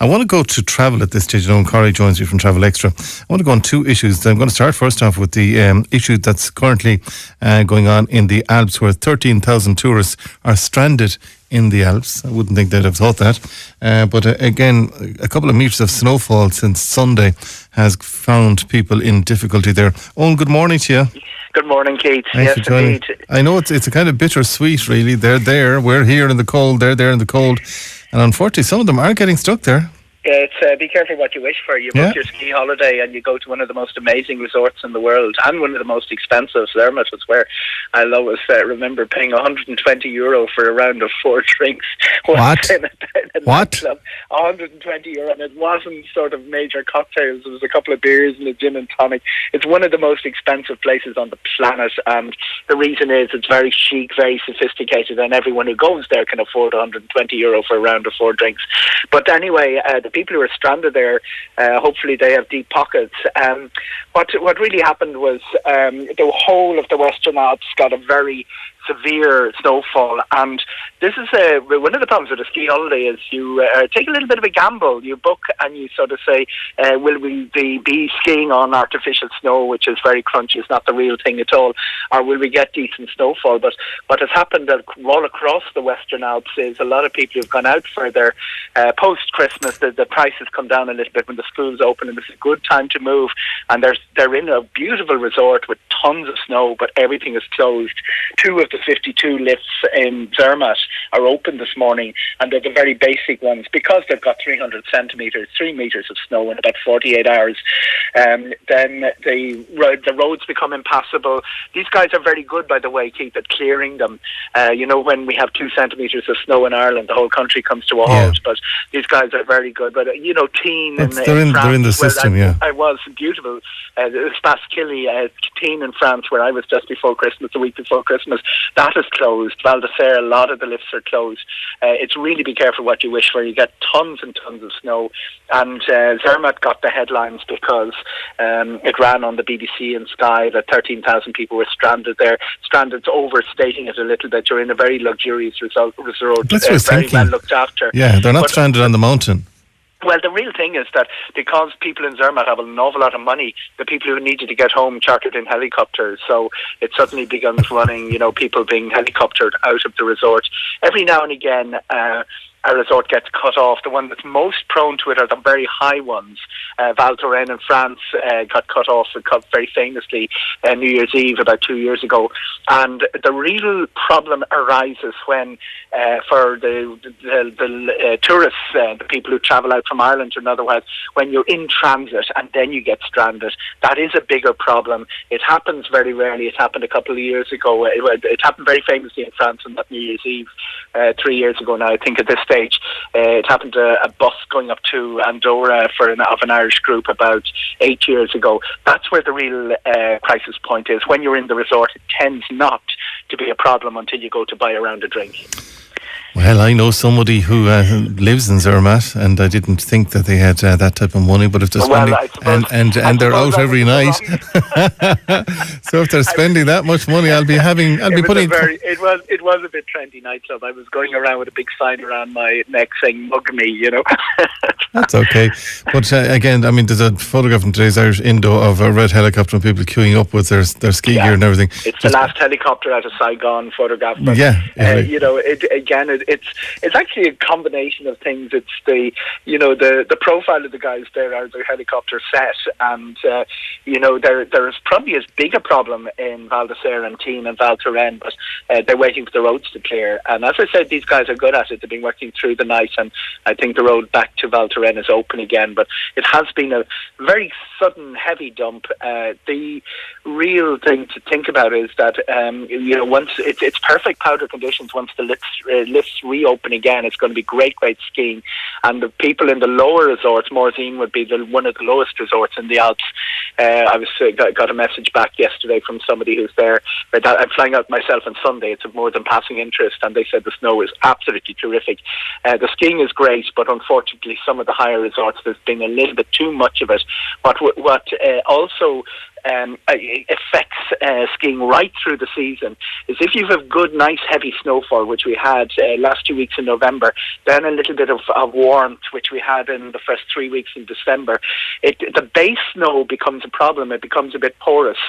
I want to go to travel at this stage. Eoghan Corry joins me from Travel Extra. I want to go on two issues. I'm going to start first off with the issue that's currently going on in the Alps, where 13,000 tourists are stranded in the Alps. I wouldn't think they'd have thought that. But again, a couple of metres of snowfall since Sunday has found people in difficulty there. Owen, good morning to you. Good morning, Keith. Thanks yes, for joining. indeed. I know it's a kind of bittersweet, really. They're there, we're here in the cold, they're there in the cold. And unfortunately, some of them are getting stuck there. Yeah, it's be careful what you wish for. You book your ski holiday and you go to one of the most amazing resorts in the world and one of the most expensive. Zermatt was where I'll always remember paying €120 for a round of 4 drinks. What? In a What? nightclub. €120, and it wasn't sort of major cocktails. It was a couple of beers and a gin and tonic. It's one of the most expensive places on the planet, and the reason is it's very chic, very sophisticated, and everyone who goes there can afford €120 for a round of 4 drinks. But anyway, the people who are stranded there, hopefully they have deep pockets. What really happened was the whole of the Western Alps got a very severe snowfall, and this is one of the problems with a ski holiday is you take a little bit of a gamble. You book and you sort of say, will we be skiing on artificial snow, which is very crunchy, it's not the real thing at all, or will we get decent snowfall? But what has happened all across the Western Alps is a lot of people who've gone out for their post-Christmas, the prices come down a little bit when the schools open, and it's a good time to move, and they're in a beautiful resort with tons of snow, but everything is closed. 2 of the 52 lifts in Zermatt are open this morning, and they're the very basic ones because they've got 300 centimetres, 3 metres of snow in about 48 hours. Then the roads become impassable. These guys are very good, by the way, Keith, at clearing them. When we have 2 centimetres of snow in Ireland, the whole country comes to a halt, but these guys are very good. But, Teen in France, they're in the system, I was beautiful. Spaskilly, Teen in France, where I was just before Christmas, the week before Christmas, that is closed. Val d'Isère, a lot of the lifts are closed. It's really be careful what you wish for. You get tons and tons of snow. And Zermatt got the headlines because it ran on the BBC and Sky that 13,000 people were stranded there. Stranded's overstating it a little bit. You're in a very luxurious resort. That's what I was very thinking. well looked after. Yeah, they're not stranded on the mountain. Well, the real thing is that because people in Zermatt have an awful lot of money, the people who needed to get home chartered in helicopters. So it suddenly begins running, people being helicoptered out of the resort. Every now and again, a resort gets cut off. The one that's most prone to it are the very high ones. Val Thorens in France got cut off very famously New Year's Eve about 2 years ago. And the real problem arises when, for the tourists, the people who travel out from Ireland or otherwise, when you're in transit and then you get stranded, that is a bigger problem. It happens very rarely. It happened a couple of years ago. It happened very famously in France on that New Year's Eve 3 years ago now, I think, at this stage. It happened to a bus going up to Andorra of an Irish group about 8 years ago. That's where the real crisis point is. When you're in the resort, it tends not to be a problem until you go to buy a round of drink. Well, I know somebody who lives in Zermatt, and I didn't think that they had that type of money. But if they're spending and they're out every night, so if they're spending that much money, It was a bit trendy nightclub. I was going around with a big sign around my neck saying "Mug me," That's okay. But again, I mean, there's a photograph in today's Irish Indo of a red helicopter and people queuing up with their ski gear and everything. It's the last helicopter out of Saigon photograph. But, it's actually a combination of things. It's the profile of the guys there are their helicopter set, and there is probably as big a problem in Val d'Isère and Teen and Val Thorens, but they're waiting for the roads to clear. And as I said, these guys are good at it. They've been working through the night, and I think the road back to Val Thorens is open again. But it has been a very sudden, heavy dump. The real thing to think about is that once it's perfect powder conditions, once the lifts reopen again, it's going to be great skiing. And the people in the lower resorts, Morzine would be one of the lowest resorts in the Alps. I got a message back yesterday from somebody who's there. I'm flying out myself on Sunday. It's of more than passing interest, and they said the snow is absolutely terrific. The skiing is great, but unfortunately some of the higher resorts, there's been a little bit too much of it. What also affects skiing right through the season is if you have good, nice, heavy snowfall, which we had last 2 weeks in November, then a little bit of warmth, which we had in the first 3 weeks in December, the base snow becomes a problem. It becomes a bit porous,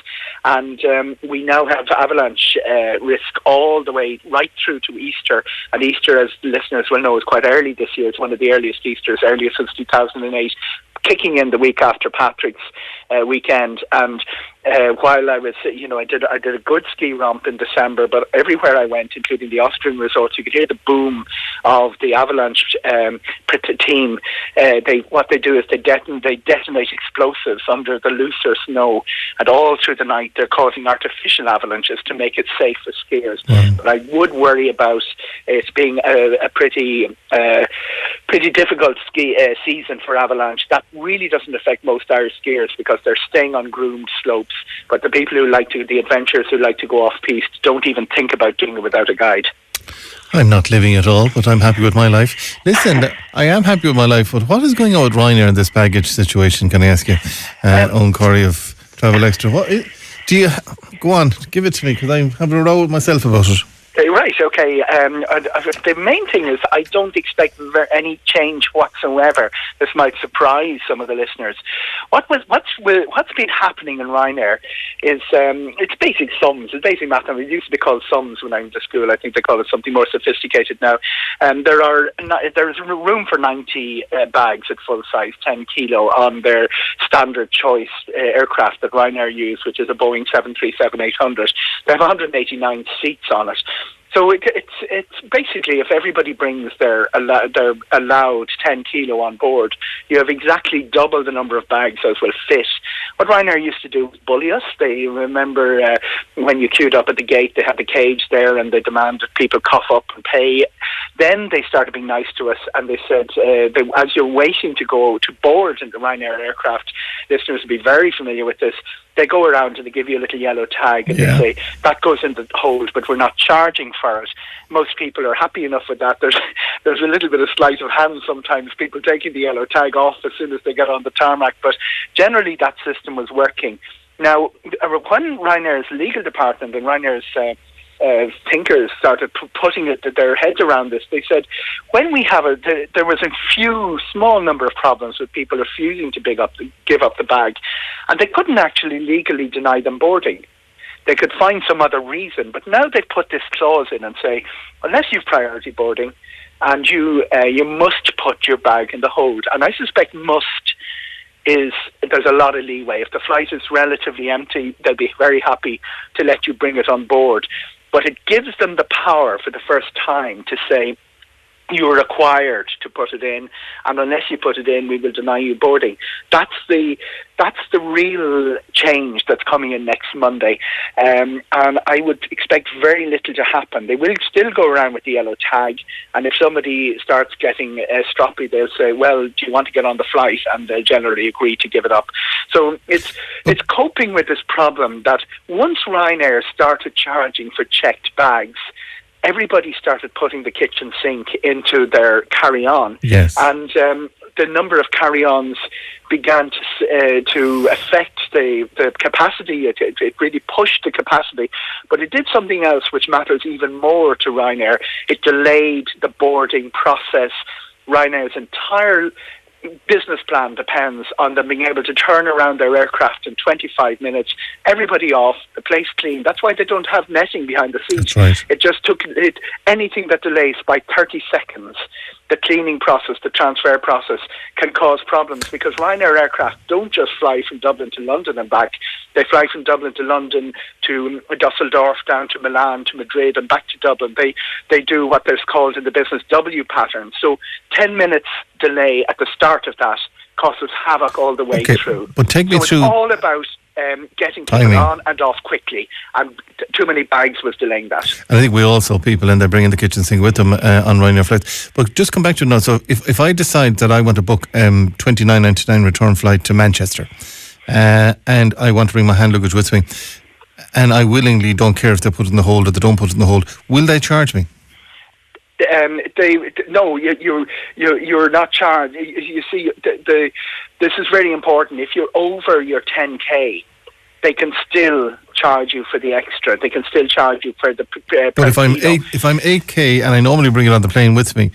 and we now have avalanche risk all the way right through to Easter. And Easter, as listeners will know, is quite early this year. It's one of the earliest Easters, earliest since 2008, kicking in the week after Patrick's weekend. And while I was, I did a good ski romp in December, but everywhere I went, including the Austrian resorts, you could hear the boom of the avalanche team. What they do is they detonate explosives under the looser snow, and all through the night they're causing artificial avalanches to make it safe for skiers. But I would worry about it being a pretty difficult ski season for avalanche. That really doesn't affect most Irish skiers because they're staying on groomed slopes. But the people the adventurers who like to go off-piste, don't even think about doing it without a guide. I'm not living at all, but I'm happy with my life. Listen, I am happy with my life, but what is going on with Ryanair in this baggage situation, can I ask you? Eoghan Corry of Travel Extra. Go on, give it to me, because I'm having a row with myself about it. Right, okay. The main thing is I don't expect any change whatsoever. This might surprise some of the listeners. What's been happening in Ryanair is it's basic sums. It's basic math. It used to be called sums when I went to school. I think they call it something more sophisticated now. There's room for 90 bags at full size, 10 kilo, on their standard choice aircraft that Ryanair use, which is a Boeing 737-800. They have 189 seats on it. So it's basically, if everybody brings their allowed 10 kilo on board, you have exactly double the number of bags as will fit. What Ryanair used to do was bully us. They remember when you queued up at the gate, they had the cage there and they demanded people cough up and pay. Then they started being nice to us and they said, as you're waiting to go to board in the Ryanair aircraft, listeners will be very familiar with this, they go around and they give you a little yellow tag and they say, that goes in the hold, but we're not charging for it. Most people are happy enough with that. There's a little bit of sleight of hand sometimes, people taking the yellow tag off as soon as they get on the tarmac, but generally that system was working. Now, when Ryanair's legal department and Ryanair's thinkers started putting their heads around this, they said, when we have there was a few small number of problems with people refusing to give up the bag, and they couldn't actually legally deny them boarding. They could find some other reason, but now they've put this clause in and say, unless you've priority boarding, and you must put your bag in the hold. And I suspect there's a lot of leeway. If the flight is relatively empty, they'll be very happy to let you bring it on board. But it gives them the power for the first time to say, you're required to put it in, and unless you put it in, we will deny you boarding. That's the real change that's coming in next Monday, and I would expect very little to happen. They will still go around with the yellow tag, and if somebody starts getting stroppy, they'll say, well, do you want to get on the flight? And they'll generally agree to give it up. So it's coping with this problem that once Ryanair started charging for checked bags, everybody started putting the kitchen sink into their carry-on. Yes. And the number of carry-ons began to affect the capacity. It really pushed the capacity. But it did something else which matters even more to Ryanair. It delayed the boarding process. Ryanair's entire business plan depends on them being able to turn around their aircraft in 25 minutes, everybody off, the place clean. That's why they don't have netting behind the seats. That's right. It just took anything that delays by 30 seconds. The cleaning process, the transfer process can cause problems because Ryanair aircraft don't just fly from Dublin to London and back. They fly from Dublin to London to Dusseldorf, down to Milan, to Madrid and back to Dublin. They do what is called in the business W pattern. So 10 minutes delay at the start of that causes havoc all the way through. But take me through. It's all about getting people on and off quickly, and too many bags was delaying that. And I think we all saw people in there bringing the kitchen sink with them on Ryanair flights. But just come back to it now. So if I decide that I want to book $29.99 return flight to Manchester, and I want to bring my hand luggage with me, and I willingly don't care if they put it in the hold or they don't put it in the hold, will they charge me? No, you're not charged. You see, this is very important. If you're over your 10k, they can still charge you for the extra. They can still charge you for the. But if I'm 8K and I normally bring it on the plane with me,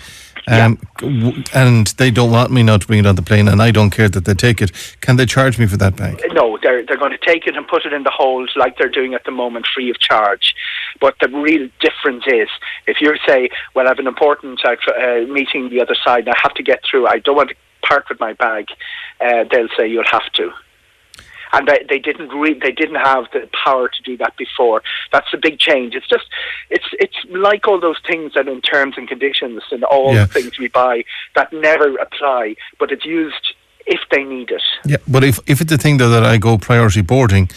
and they don't want me now to bring it on the plane, and I don't care that they take it, can they charge me for that bag? No, they're going to take it and put it in the hold like they're doing at the moment, free of charge. But the real difference is, if you say, well, I have an important meeting the other side, and I have to get through, I don't want to part with my bag, they'll say you'll have to. And they didn't have the power to do that before. That's a big change. It's just, it's like all those things that in terms and conditions and all the things we buy that never apply, but it's used if they need it. Yeah, but if it's a thing though that I go priority boarding,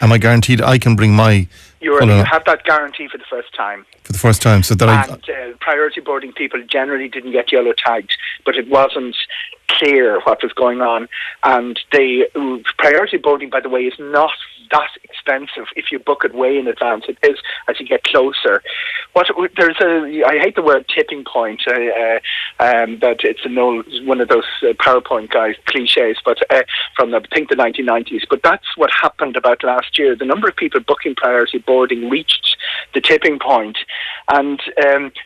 am I guaranteed I can bring my? You have that guarantee for the first time. For the first time, so that priority boarding people generally didn't get yellow tagged, but it wasn't clear what was going on. And priority boarding, by the way, is not that expensive if you book it way in advance. It is as you get closer. I hate the word tipping point. That it's one of those PowerPoint guys cliches, but from I think the 1990s. But that's what happened about last year. The number of people booking priority boarding reached the tipping point, and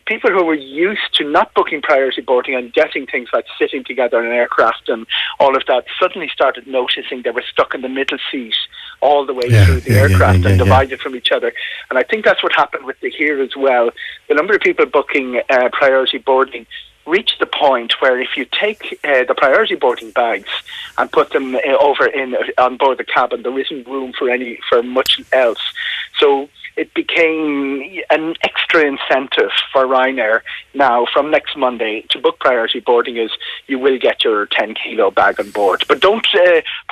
people who were used to not booking priority boarding and getting things like sitting together in an aircraft and all of that suddenly started noticing they were stuck in the middle seat all the way through the aircraft and divided from each other. And I think that's what happened with the here as well. The number of people booking priority boarding reached the point where if you take the priority boarding bags and put them over on board the cabin, there isn't room for much else. So it became an extra incentive for Ryanair now from next Monday to book priority boarding is you will get your 10 kilo bag on board. But don't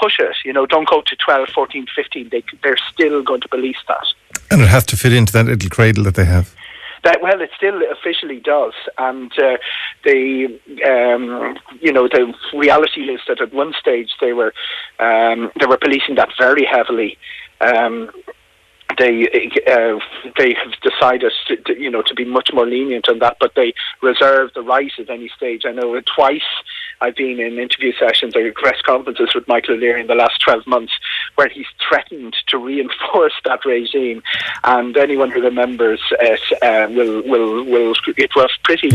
push it, don't go to 12, 14, 15. They're still going to police that. And it has to fit into that little cradle that they have. Well, it still officially does, and the reality is that at one stage they were policing that very heavily. They have decided to be much more lenient on that, but they reserve the right at any stage. I know twice I've been in interview sessions or press conferences with Michael O'Leary in the last 12 months where he's threatened to reinforce that regime, and anyone who remembers it it was pretty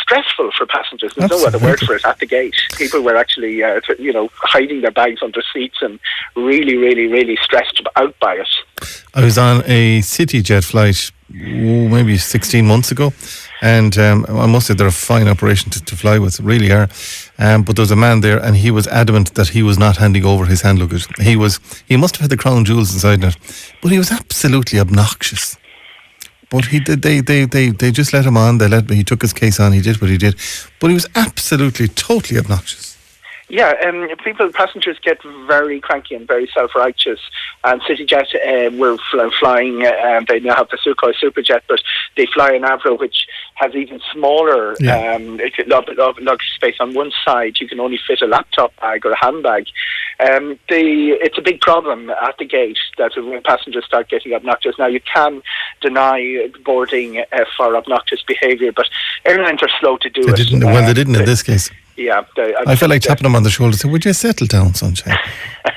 stressful for passengers. There's no other word for it at the gate. People were actually hiding their bags under seats and really, really, really stressed out by it. I was on a CityJet flight maybe 16 months ago, and I must say they're a fine operation to fly with, really are. But there was a man there, and he was adamant that he was not handing over his hand luggage. He must have had the crown jewels inside it, but he was absolutely obnoxious. But they just let him on. He took his case on. He did what he did, but he was absolutely, totally obnoxious. Yeah, passengers get very cranky and very self-righteous. And CityJet were flying, they now have the Sukhoi Superjet, but they fly an Avro which has even smaller luggage space. On one side, you can only fit a laptop bag or a handbag. It's a big problem at the gate that when passengers start getting obnoxious. Now, you can deny boarding for obnoxious behaviour, but airlines are slow to do it. They didn't in this case. Yeah, I felt like tapping him on the shoulder and saying, would you settle down, sunshine?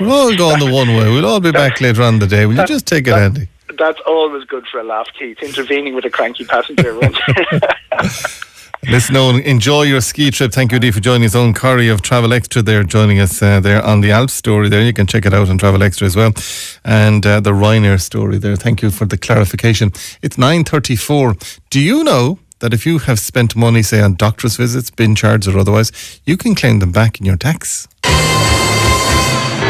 We're all going the one way. We'll all be back later on in the day. Will you just take it handy? That's always good for a laugh, Keith, intervening with a cranky passenger. Listen, Eoghan, enjoy your ski trip. Thank you, Dee, for joining us. Eoghan Corry of Travel Extra there, joining us there on the Alps story there. You can check it out on Travel Extra as well. And the Ryanair story there. Thank you for the clarification. It's 9:34. Do you know that if you have spent money, say, on doctor's visits, bin charges or otherwise, you can claim them back in your tax?